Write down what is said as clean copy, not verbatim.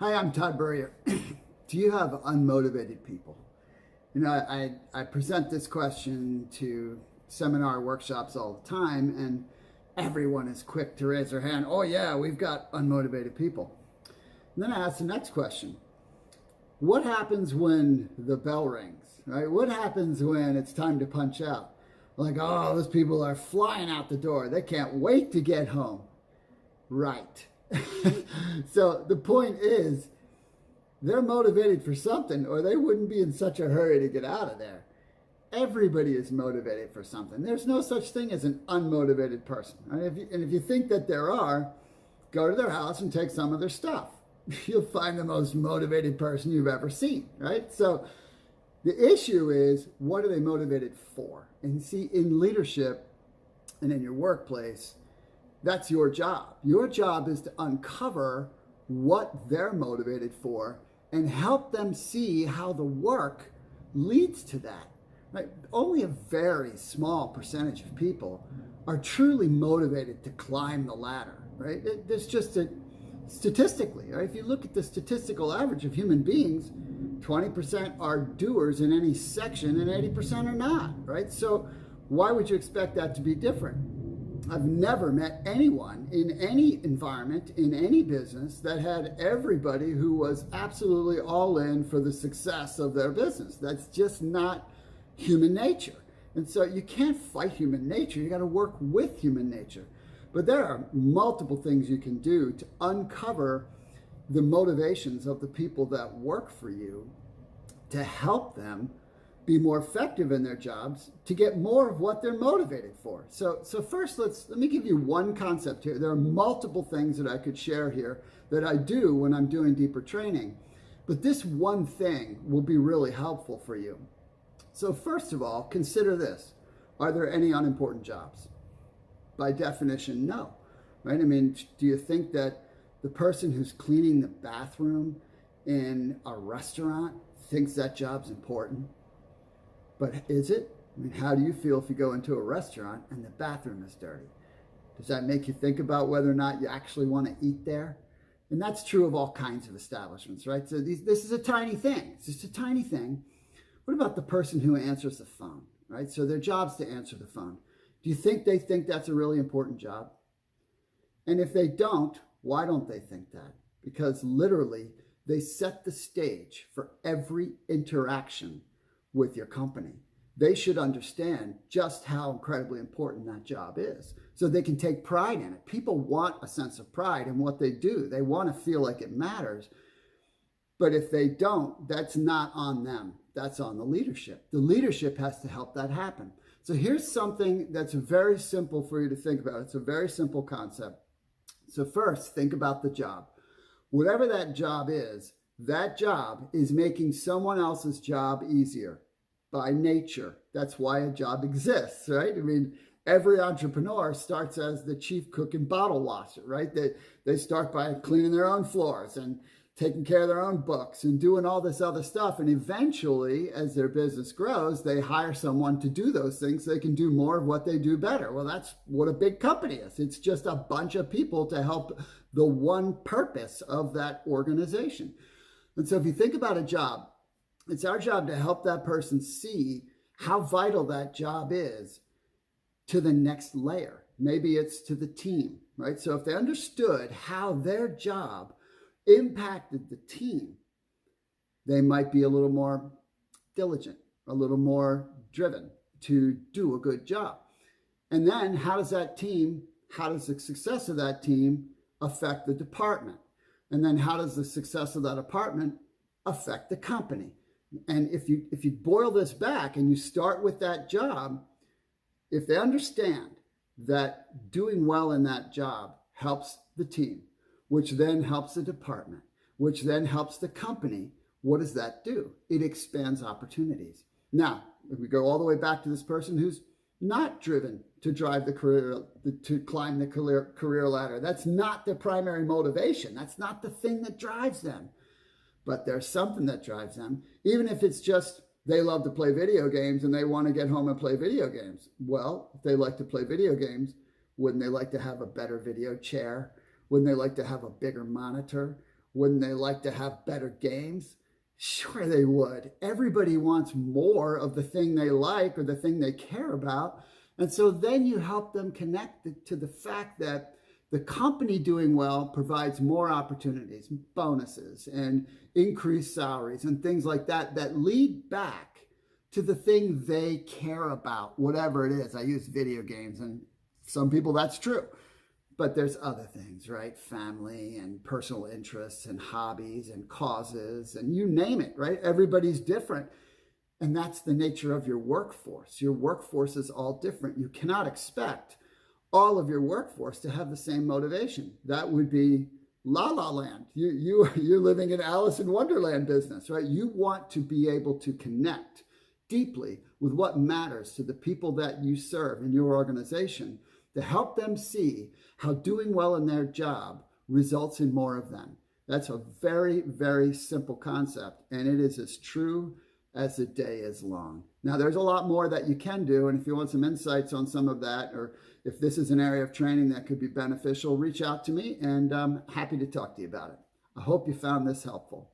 Hi, I'm Todd Burrier. Do you have unmotivated people? I present this question to seminar workshops all the time, and everyone is quick to raise their hand. Oh, yeah, we've got unmotivated people. And then I ask the next question. What happens when the bell rings, right? What happens when it's time to punch out? Like, oh, those people are flying out the door. They can't wait to get home. Right. So the point is, they're motivated for something, or they wouldn't be in such a hurry to get out of there. Everybody is motivated for something. There's no such thing as an unmotivated person. And if you think that there are, go to their house and take some of their stuff. You'll find the most motivated person you've ever seen, right? So the issue is, what are they motivated for? And see, in leadership and in your workplace, that's your job. Your job is to uncover what they're motivated for and help them see how the work leads to that. Right? Only a very small percentage of people are truly motivated to climb the ladder. Right? There's just statistically, right? If you look at the statistical average of human beings, 20% are doers in any section and 80% are not. Right? So why would you expect that to be different? I've never met anyone in any environment, in any business, that had everybody who was absolutely all in for the success of their business. That's just not human nature. And so you can't fight human nature. You got to work with human nature. But there are multiple things you can do to uncover the motivations of the people that work for you to help them be more effective in their jobs, to get more of what they're motivated for. So first, let me give you one concept here. There are multiple things that I could share here that I do when I'm doing deeper training, but this one thing will be really helpful for you. So first of all, consider this. Are there any unimportant jobs? By definition, no. Right? I mean, do you think that the person who's cleaning the bathroom in a restaurant thinks that job's important? But is it? I mean, how do you feel if you go into a restaurant and the bathroom is dirty? Does that make you think about whether or not you actually want to eat there? And that's true of all kinds of establishments, right? So this is a tiny thing. It's just a tiny thing. What about the person who answers the phone, right? So their job's to answer the phone. Do you think they think that's a really important job? And if they don't, why don't they think that? Because literally, they set the stage for every interaction with your company. They should understand just how incredibly important that job is so they can take pride in it. People want a sense of pride in what they do. They want to feel like it matters. But if they don't, that's not on them. That's on the leadership. The leadership has to help that happen. So here's something that's very simple for you to think about. It's a very simple concept. So first, think about the job. Whatever that job is making someone else's job easier by nature. That's why a job exists, right? I mean, every entrepreneur starts as the chief cook and bottle washer, right? They start by cleaning their own floors and taking care of their own books and doing all this other stuff. And eventually, as their business grows, they hire someone to do those things so they can do more of what they do better. Well, that's what a big company is. It's just a bunch of people to help the one purpose of that organization. And so if you think about a job, it's our job to help that person see how vital that job is to the next layer. Maybe it's to the team, right? So if they understood how their job impacted the team, they might be a little more diligent, a little more driven to do a good job. And then how does the success of that team affect the department? And then how does the success of that department affect the company? And if you boil this back and you start with that job, if they understand that doing well in that job helps the team, which then helps the department, which then helps the company, what does that do? It expands opportunities. Now, if we go all the way back to this person who's not driven to drive the career, to climb the career ladder, that's not their primary motivation. That's not the thing that drives them. But there's something that drives them, even if it's just they love to play video games and they want to get home and play video games. Well, if they like to play video games, wouldn't they like to have a better video chair? Wouldn't they like to have a bigger monitor? Wouldn't they like to have better games? Sure, they would. Everybody wants more of the thing they like or the thing they care about. And so then you help them connect to the fact that the company doing well provides more opportunities, bonuses, and increased salaries and things like that that lead back to the thing they care about, whatever it is. I use video games, and some people that's true. But there's other things, right? Family and personal interests and hobbies and causes and you name it, right? Everybody's different. And that's the nature of your workforce. Your workforce is all different. You cannot expect all of your workforce to have the same motivation. That would be La La Land. You're living in Alice in Wonderland business, right? You want to be able to connect deeply with what matters to the people that you serve in your organization to help them see how doing well in their job results in more of them. That's a very, very simple concept, and it is as true as the day is long. Now, there's a lot more that you can do, and if you want some insights on some of that, or if this is an area of training that could be beneficial, reach out to me, and I'm happy to talk to you about it. I hope you found this helpful.